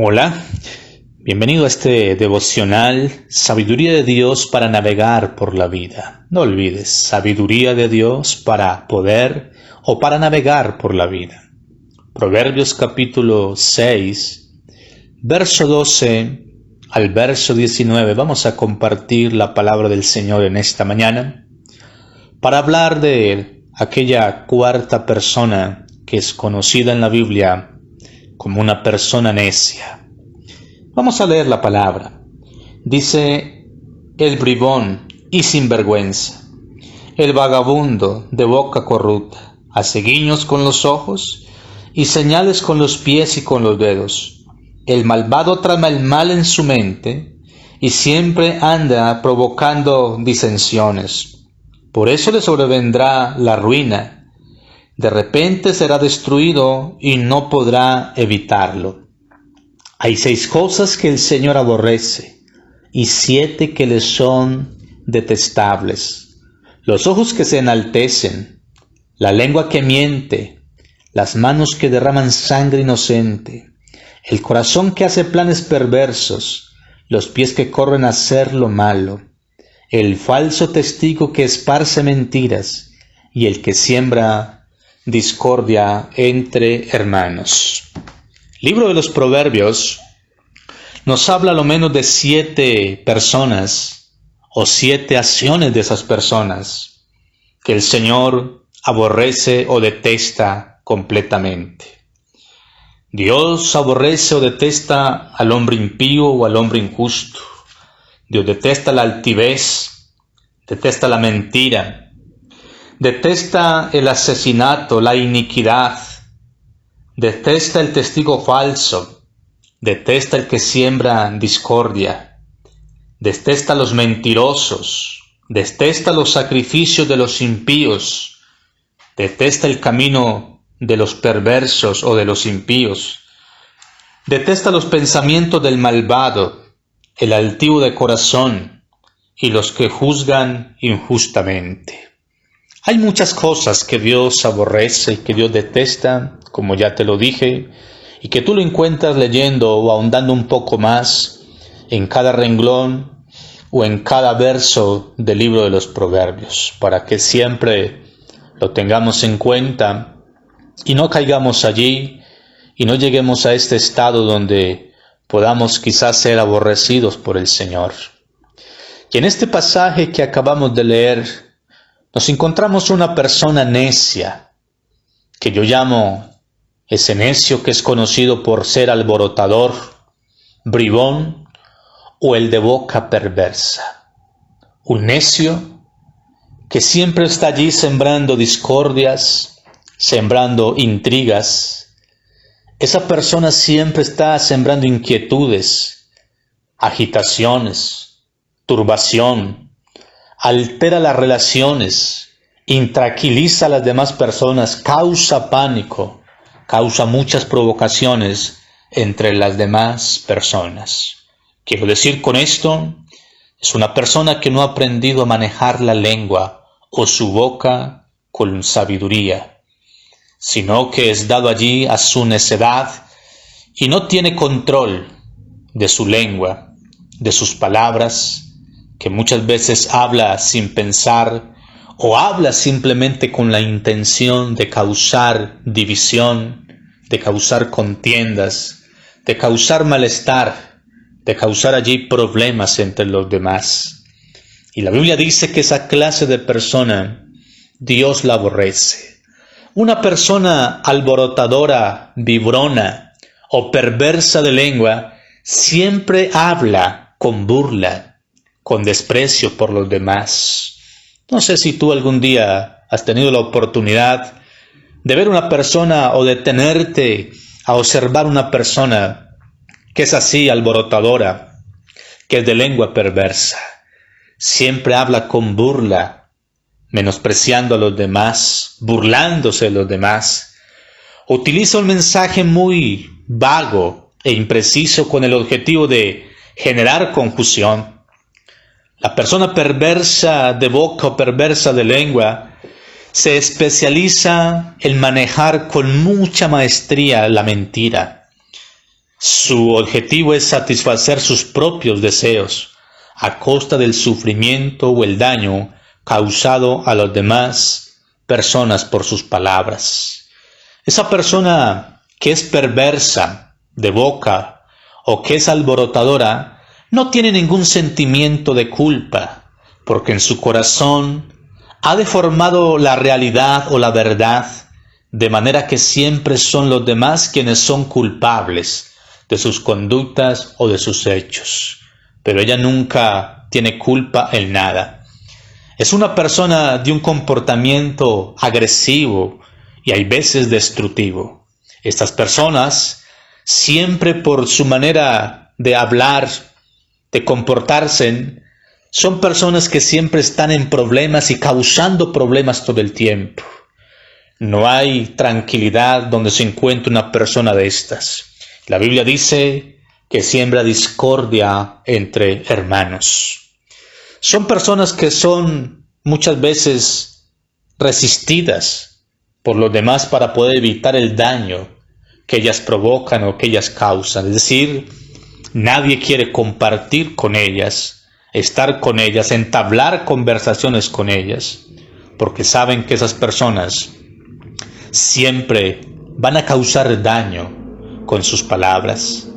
Hola, bienvenido a este devocional Sabiduría de Dios para navegar por la vida. No olvides, sabiduría de Dios para poder o para navegar por la vida. Proverbios capítulo 6, verso 12 al verso 19. Vamos a compartir la palabra del Señor en esta mañana para hablar de aquella cuarta persona que es conocida en la Biblia como una persona necia. Vamos a leer la palabra. Dice: el bribón y sinvergüenza, el vagabundo de boca corrupta, hace guiños con los ojos y señales con los pies y con los dedos. El malvado trama el mal en su mente y siempre anda provocando disensiones. Por eso le sobrevendrá la ruina. De repente será destruido y no podrá evitarlo. Hay 6 cosas que el Señor aborrece y 7 que le son detestables: los ojos que se enaltecen, la lengua que miente, las manos que derraman sangre inocente, el corazón que hace planes perversos, los pies que corren a hacer lo malo, el falso testigo que esparce mentiras y el que siembra discordia entre hermanos. Libro de los Proverbios nos habla a lo menos de 7 personas o 7 acciones de esas personas que el Señor aborrece o detesta completamente. Dios aborrece o detesta al hombre impío o al hombre injusto. Dios detesta la altivez, detesta la mentira, detesta el asesinato, la iniquidad, detesta el testigo falso, detesta el que siembra discordia, detesta a los mentirosos, detesta los sacrificios de los impíos, detesta el camino de los perversos o de los impíos, detesta los pensamientos del malvado, el altivo de corazón y los que juzgan injustamente. Hay muchas cosas que Dios aborrece y que Dios detesta, como ya te lo dije, y que tú lo encuentras leyendo o ahondando un poco más en cada renglón o en cada verso del libro de los Proverbios, para que siempre lo tengamos en cuenta y no caigamos allí y no lleguemos a este estado donde podamos quizás ser aborrecidos por el Señor. Y en este pasaje que acabamos de leer, nos encontramos una persona necia, que yo llamo ese necio que es conocido por ser alborotador, bribón o el de boca perversa. Un necio que siempre está allí sembrando discordias, sembrando intrigas. Esa persona siempre está sembrando inquietudes, agitaciones, turbación, altera las relaciones, intranquiliza a las demás personas, causa pánico, causa muchas provocaciones entre las demás personas. Quiero decir con esto, es una persona que no ha aprendido a manejar la lengua o su boca con sabiduría, sino que es dado allí a su necedad y no tiene control de su lengua, de sus palabras, que muchas veces habla sin pensar o habla simplemente con la intención de causar división, de causar contiendas, de causar malestar, de causar allí problemas entre los demás. Y la Biblia dice que esa clase de persona Dios la aborrece. Una persona alborotadora, vibrona o perversa de lengua siempre habla con burla, con desprecio por los demás. No sé si tú algún día has tenido la oportunidad de ver una persona o detenerte a observar una persona que es así alborotadora, que es de lengua perversa. Siempre habla con burla, menospreciando a los demás, burlándose de los demás. Utiliza un mensaje muy vago e impreciso con el objetivo de generar confusión. La persona perversa de boca o perversa de lengua se especializa en manejar con mucha maestría la mentira. Su objetivo es satisfacer sus propios deseos a costa del sufrimiento o el daño causado a las demás personas por sus palabras. Esa persona que es perversa de boca o que es alborotadora no tiene ningún sentimiento de culpa, porque en su corazón ha deformado la realidad o la verdad, de manera que siempre son los demás quienes son culpables de sus conductas o de sus hechos, pero ella nunca tiene culpa en nada. Es una persona de un comportamiento agresivo y hay veces destructivo. Estas personas, siempre por su manera de hablar, de comportarse, son personas que siempre están en problemas y causando problemas todo el tiempo. No hay tranquilidad donde se encuentre una persona de estas. La Biblia dice que siembra discordia entre hermanos. Son personas que son muchas veces resistidas por los demás para poder evitar el daño que ellas provocan o que ellas causan. Es decir, nadie quiere compartir con ellas, estar con ellas, entablar conversaciones con ellas, porque saben que esas personas siempre van a causar daño con sus palabras.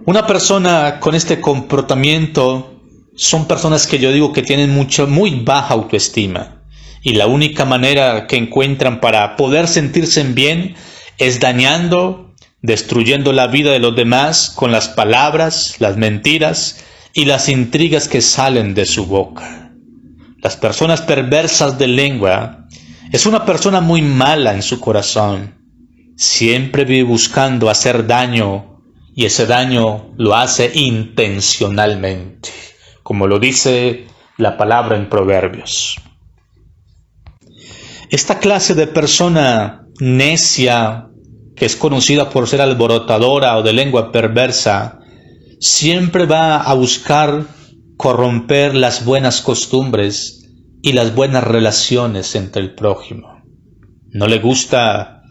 Una persona con este comportamiento son personas que yo digo que tienen muy baja autoestima, y la única manera que encuentran para poder sentirse bien es dañando, destruyendo la vida de los demás con las palabras, las mentiras y las intrigas que salen de su boca. Las personas perversas de lengua es una persona muy mala en su corazón. Siempre vive buscando hacer daño, y ese daño lo hace intencionalmente, como lo dice la palabra en Proverbios. Esta clase de persona necia, que es conocida por ser alborotadora o de lengua perversa, siempre va a buscar corromper las buenas costumbres y las buenas relaciones entre el prójimo. No le gusta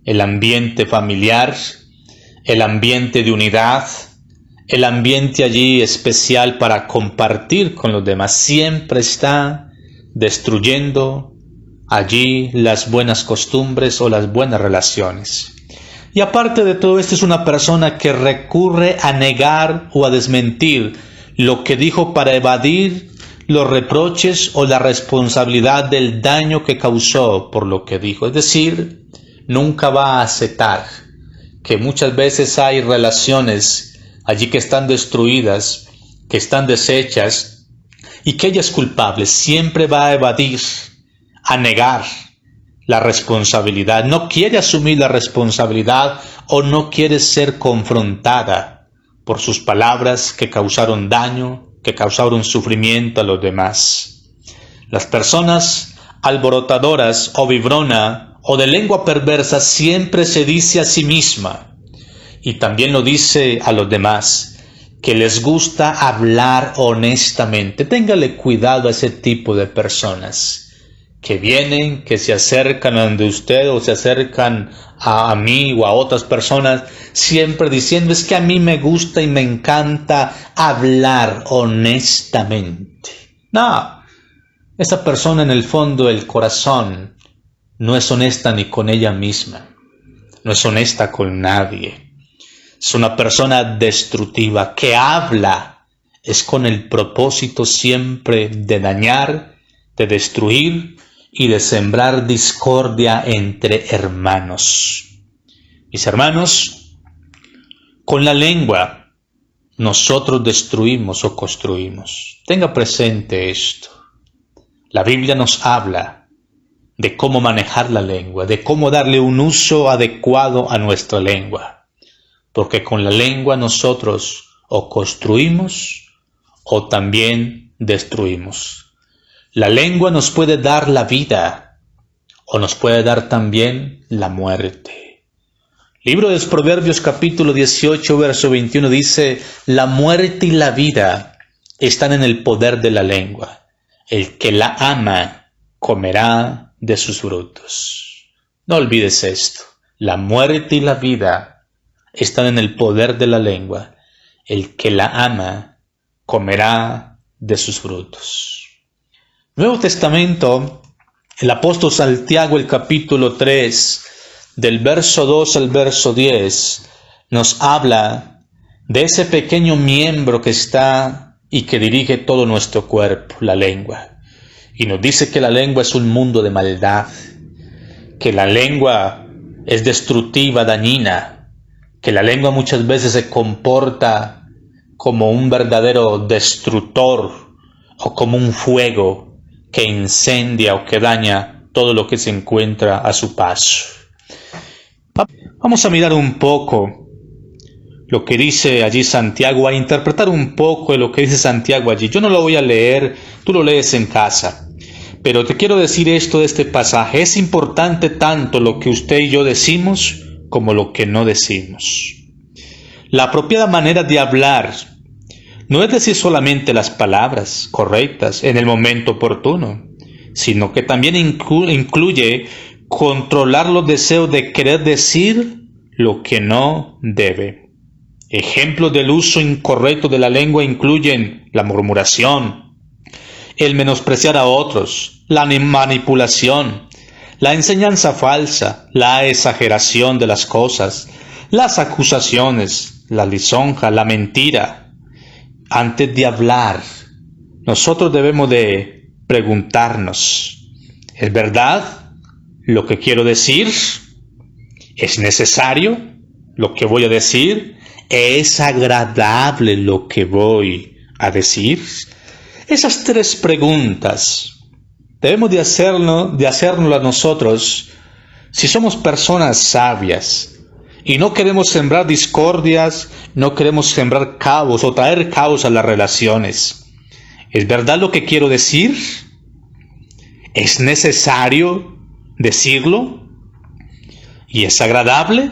el ambiente familiar, el ambiente de unidad, el ambiente allí especial para compartir con los demás. Siempre está destruyendo allí las buenas costumbres o las buenas relaciones. Y aparte de todo esto, es una persona que recurre a negar o a desmentir lo que dijo para evadir los reproches o la responsabilidad del daño que causó por lo que dijo. Es decir, nunca va a aceptar que muchas veces hay relaciones allí que están destruidas, que están deshechas y que ella es culpable. Siempre va a evadir, a negar la responsabilidad. No quiere asumir la responsabilidad o no quiere ser confrontada por sus palabras que causaron daño, que causaron sufrimiento a los demás. Las personas alborotadoras o vibrona o de lengua perversa siempre se dice a sí misma, y también lo dice a los demás, que les gusta hablar honestamente. Téngale cuidado a ese tipo de personas que vienen, que se acercan a donde usted o se acercan a mí o a otras personas, siempre diciendo: es que a mí me gusta y me encanta hablar honestamente. No, esa persona en el fondo del corazón no es honesta ni con ella misma, no es honesta con nadie. Es una persona destructiva que habla, es con el propósito siempre de dañar, de destruir y de sembrar discordia entre hermanos. Mis hermanos, con la lengua nosotros destruimos o construimos. Tenga presente esto. La Biblia nos habla de cómo manejar la lengua, de cómo darle un uso adecuado a nuestra lengua. Porque con la lengua nosotros o construimos o también destruimos. La lengua nos puede dar la vida o nos puede dar también la muerte. Libro de los Proverbios capítulo 18 verso 21 dice: la muerte y la vida están en el poder de la lengua. El que la ama comerá de sus frutos. No olvides esto. La muerte y la vida están en el poder de la lengua. El que la ama comerá de sus frutos. Nuevo Testamento, el apóstol Santiago, el capítulo 3, del verso 2 al verso 10, nos habla de ese pequeño miembro que está y que dirige todo nuestro cuerpo, la lengua. Y nos dice que la lengua es un mundo de maldad, que la lengua es destructiva, dañina, que la lengua muchas veces se comporta como un verdadero destructor o como un fuego que incendia o que daña todo lo que se encuentra a su paso. Vamos a mirar un poco lo que dice allí Santiago, a interpretar un poco de lo que dice Santiago allí. Yo no lo voy a leer, tú lo lees en casa. Pero te quiero decir esto de este pasaje. Es importante tanto lo que usted y yo decimos como lo que no decimos. La apropiada manera de hablar no es decir solamente las palabras correctas en el momento oportuno, sino que también incluye controlar los deseos de querer decir lo que no debe. Ejemplos del uso incorrecto de la lengua incluyen la murmuración, el menospreciar a otros, la manipulación, la enseñanza falsa, la exageración de las cosas, las acusaciones, la lisonja, la mentira. Antes de hablar, nosotros debemos de preguntarnos, ¿es verdad lo que quiero decir? ¿Es necesario lo que voy a decir? ¿Es agradable lo que voy a decir? Esas tres preguntas debemos de hacernos a nosotros si somos personas sabias y no queremos sembrar discordias, no queremos sembrar caos o traer caos a las relaciones. ¿Es verdad lo que quiero decir? ¿Es necesario decirlo? ¿Y es agradable?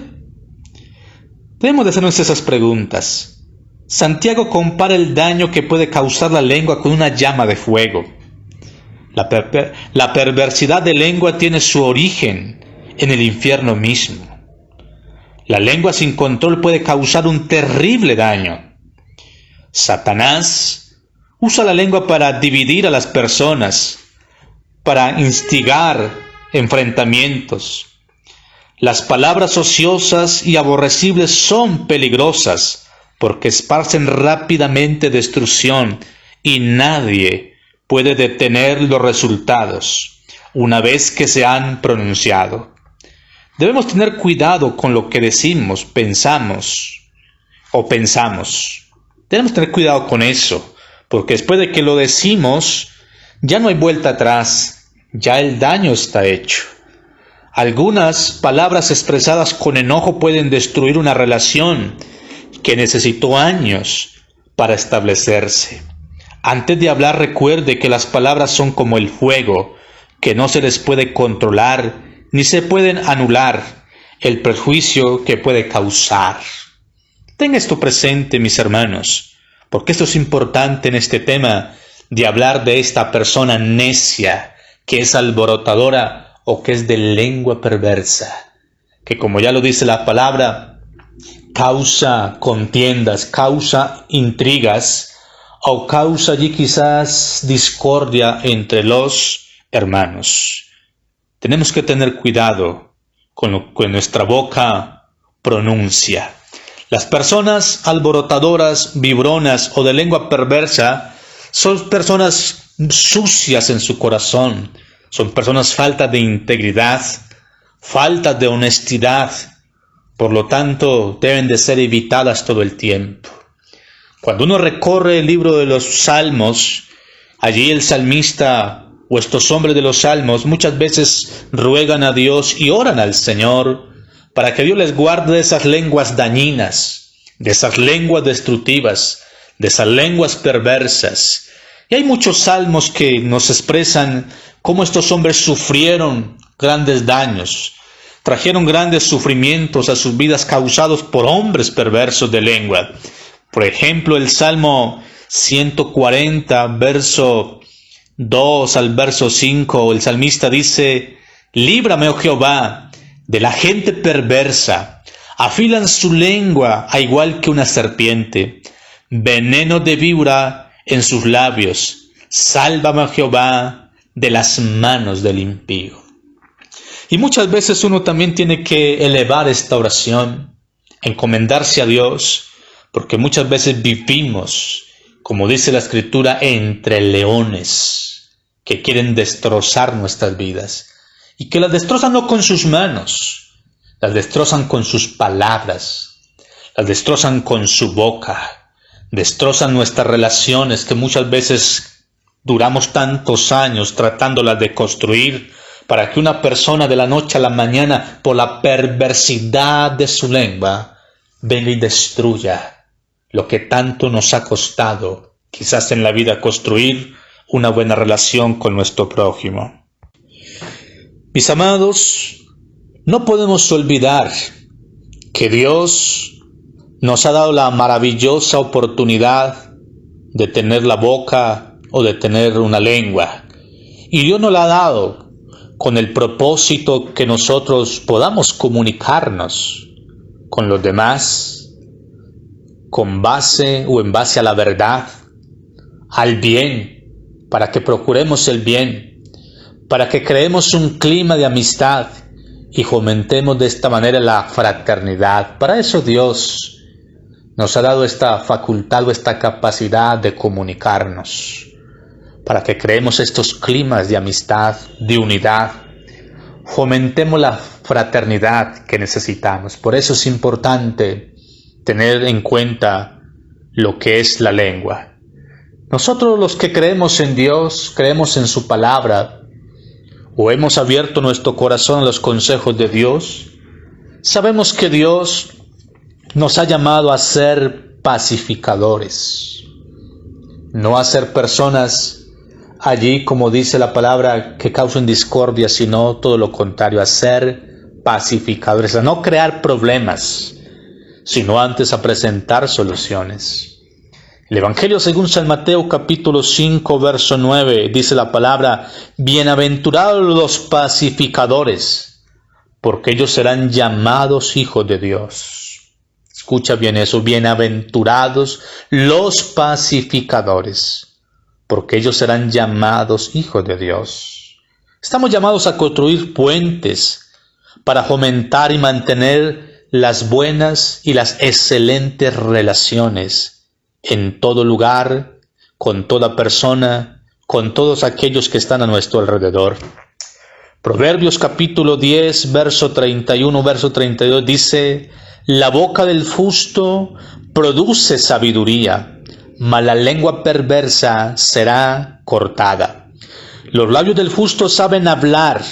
Debemos de hacernos esas preguntas. Santiago compara el daño que puede causar la lengua con una llama de fuego. La perversidad de lengua tiene su origen en el infierno mismo. La lengua sin control puede causar un terrible daño. Satanás usa la lengua para dividir a las personas, para instigar enfrentamientos. Las palabras ociosas y aborrecibles son peligrosas porque esparcen rápidamente destrucción y nadie puede detener los resultados una vez que se han pronunciado. Debemos tener cuidado con lo que decimos, pensamos. Debemos tener cuidado con eso, porque después de que lo decimos, ya no hay vuelta atrás, ya el daño está hecho. Algunas palabras expresadas con enojo pueden destruir una relación que necesitó años para establecerse. Antes de hablar, recuerde que las palabras son como el fuego, que no se les puede controlar ni se pueden anular el perjuicio que puede causar. Tenga esto presente, mis hermanos, porque esto es importante en este tema de hablar de esta persona necia que es alborotadora o que es de lengua perversa, que como ya lo dice la palabra, causa contiendas, causa intrigas o causa allí quizás discordia entre los hermanos. Tenemos que tener cuidado con lo que nuestra boca pronuncia. Las personas alborotadoras, vibronas o de lengua perversa son personas sucias en su corazón. Son personas faltas de integridad, faltas de honestidad. Por lo tanto, deben de ser evitadas todo el tiempo. Cuando uno recorre el libro de los Salmos, allí el salmista o estos hombres de los Salmos muchas veces ruegan a Dios y oran al Señor para que Dios les guarde de esas lenguas dañinas, de esas lenguas destructivas, de esas lenguas perversas. Y hay muchos salmos que nos expresan cómo estos hombres sufrieron grandes daños, trajeron grandes sufrimientos a sus vidas causados por hombres perversos de lengua. Por ejemplo, el Salmo 140, verso 2 al verso 5, el salmista dice: líbrame, oh Jehová, de la gente perversa, Afilan su lengua a igual que una serpiente, veneno de víbora en sus labios. Sálvame, Jehová, de las manos del impío. Y muchas veces uno también tiene que elevar esta oración, encomendarse a Dios, porque muchas veces vivimos, como dice la Escritura, entre leones que quieren destrozar nuestras vidas y que las destrozan no con sus manos, las destrozan con sus palabras, las destrozan con su boca, destrozan nuestras relaciones que muchas veces duramos tantos años tratándolas de construir para que una persona de la noche a la mañana, por la perversidad de su lengua, venga y destruya lo que tanto nos ha costado, quizás en la vida, construir una buena relación con nuestro prójimo. Mis amados, no podemos olvidar que Dios nos ha dado la maravillosa oportunidad de tener la boca o de tener una lengua. Y Dios nos la ha dado con el propósito que nosotros podamos comunicarnos con los demás, con base o en base a la verdad, al bien, para que procuremos el bien, para que creemos un clima de amistad y fomentemos de esta manera la fraternidad. Para eso Dios nos ha dado esta facultad o esta capacidad de comunicarnos, para que creemos estos climas de amistad, de unidad, fomentemos la fraternidad que necesitamos. Por eso es importante tener en cuenta lo que es la lengua. Nosotros los que creemos en Dios, creemos en su palabra, o hemos abierto nuestro corazón a los consejos de Dios, sabemos que Dios nos ha llamado a ser pacificadores, no a ser personas allí, como dice la palabra, que causen discordia, sino todo lo contrario, a ser pacificadores, a no crear problemas, sino antes a presentar soluciones. El Evangelio según San Mateo capítulo 5 verso 9 dice la palabra: bienaventurados los pacificadores, porque ellos serán llamados hijos de Dios. Escucha bien eso, bienaventurados los pacificadores, porque ellos serán llamados hijos de Dios. Estamos llamados a construir puentes para fomentar y mantener las buenas y las excelentes relaciones en todo lugar, con toda persona, con todos aquellos que están a nuestro alrededor. Proverbios capítulo 10, verso 31, verso 32 dice: la boca del justo produce sabiduría, mas la lengua perversa será cortada. Los labios del justo saben hablar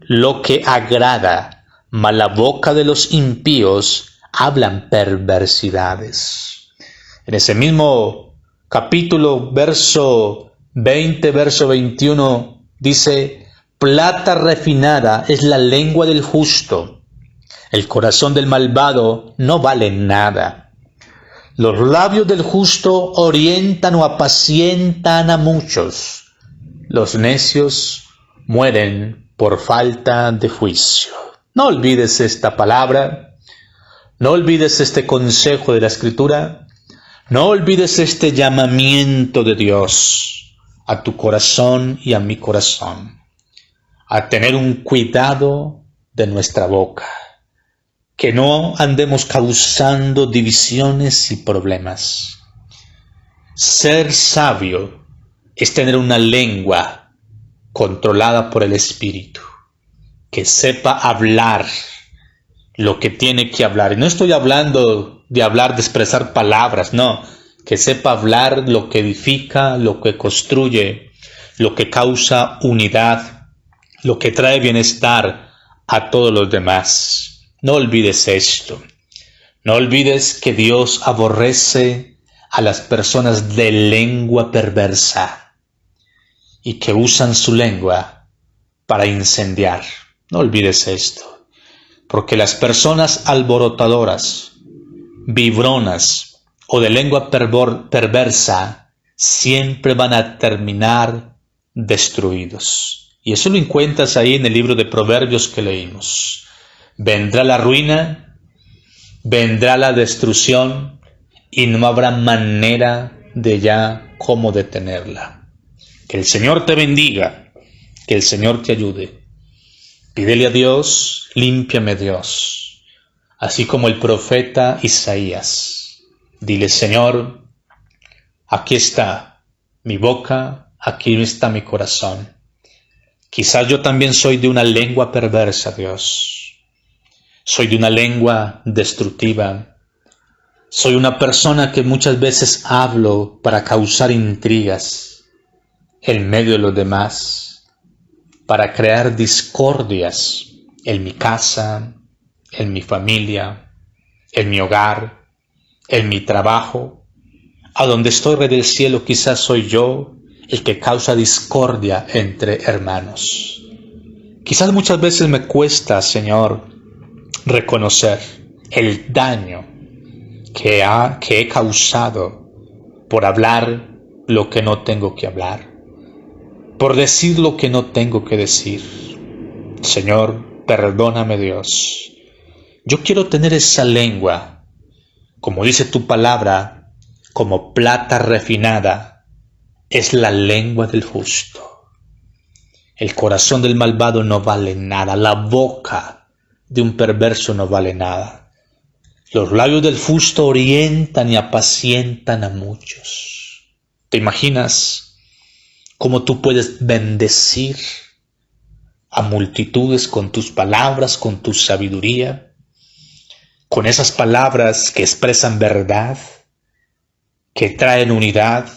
lo que agrada, mas la boca de los impíos hablan perversidades. En ese mismo capítulo, verso 20, verso 21, dice: plata refinada es la lengua del justo, el corazón del malvado no vale nada. Los labios del justo orientan o apacientan a muchos, los necios mueren por falta de juicio. No olvides esta palabra, no olvides este consejo de la Escritura. No olvides este llamamiento de Dios a tu corazón y a mi corazón, a tener un cuidado de nuestra boca, que no andemos causando divisiones y problemas. Ser sabio es tener una lengua controlada por el Espíritu, que sepa hablar lo que tiene que hablar. Y no estoy hablando de hablar, de expresar palabras, no. Que sepa hablar lo que edifica, lo que construye, lo que causa unidad, lo que trae bienestar a todos los demás. No olvides esto. No olvides que Dios aborrece a las personas de lengua perversa y que usan su lengua para incendiar. No olvides esto. Porque las personas alborotadoras, vibronas o de lengua perversa siempre van a terminar destruidos. Y eso lo encuentras ahí en el libro de Proverbios que leímos. Vendrá la ruina vendrá la destrucción y no habrá manera de ya cómo detenerla. Que el Señor te bendiga, que el Señor te ayude. Pídele a Dios, límpiame Dios, así como el profeta Isaías. Dile, Señor, aquí está mi boca, aquí está mi corazón. Quizás yo también soy de una lengua perversa, Dios. Soy de una lengua destructiva. Soy una persona que muchas veces hablo para causar intrigas en medio de los demás, para crear discordias en mi casa, en mi familia, en mi hogar, en mi trabajo. A donde estoy, Rey del Cielo, quizás soy yo el que causa discordia entre hermanos. Quizás muchas veces me cuesta, Señor, reconocer el daño que he causado por hablar lo que no tengo que hablar, por decir lo que no tengo que decir. Señor, perdóname, Dios. Yo quiero tener esa lengua, como dice tu palabra, como plata refinada es la lengua del justo. El corazón del malvado no vale nada, la boca de un perverso no vale nada. Los labios del justo orientan y apacientan a muchos. ¿Te imaginas cómo tú puedes bendecir a multitudes con tus palabras, con tu sabiduría, con esas palabras que expresan verdad, que traen unidad,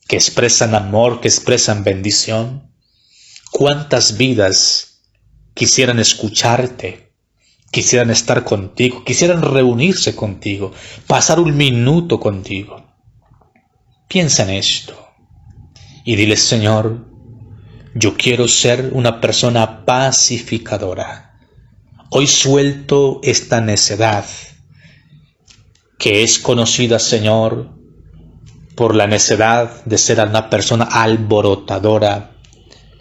que expresan amor, que expresan bendición? ¿Cuántas vidas quisieran escucharte, quisieran estar contigo, quisieran reunirse contigo, pasar un minuto contigo? Piensa en esto y dile, Señor, yo quiero ser una persona pacificadora. Hoy suelto esta necedad que es conocida, Señor, por la necedad de ser una persona alborotadora,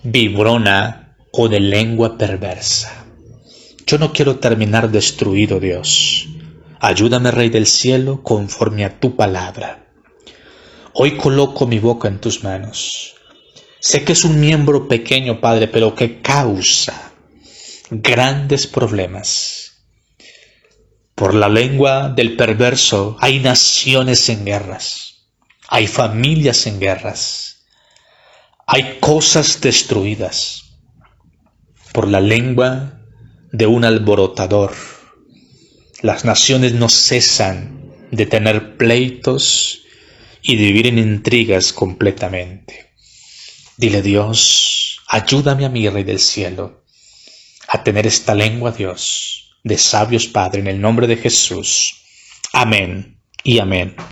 vibrona o de lengua perversa. Yo no quiero terminar destruido, Dios. Ayúdame, Rey del Cielo, conforme a tu palabra. Hoy coloco mi boca en tus manos. Sé que es un miembro pequeño, Padre, pero que causa grandes problemas. Por la lengua del perverso hay naciones en guerras. Hay familias en guerras. Hay cosas destruidas por la lengua de un alborotador. Las naciones no cesan de tener pleitos y de vivir en intrigas completamente. Dile, Dios, ayúdame a mí, Rey del Cielo, a tener esta lengua, Dios, de sabios, Padre, en el nombre de Jesús. Amén y amén.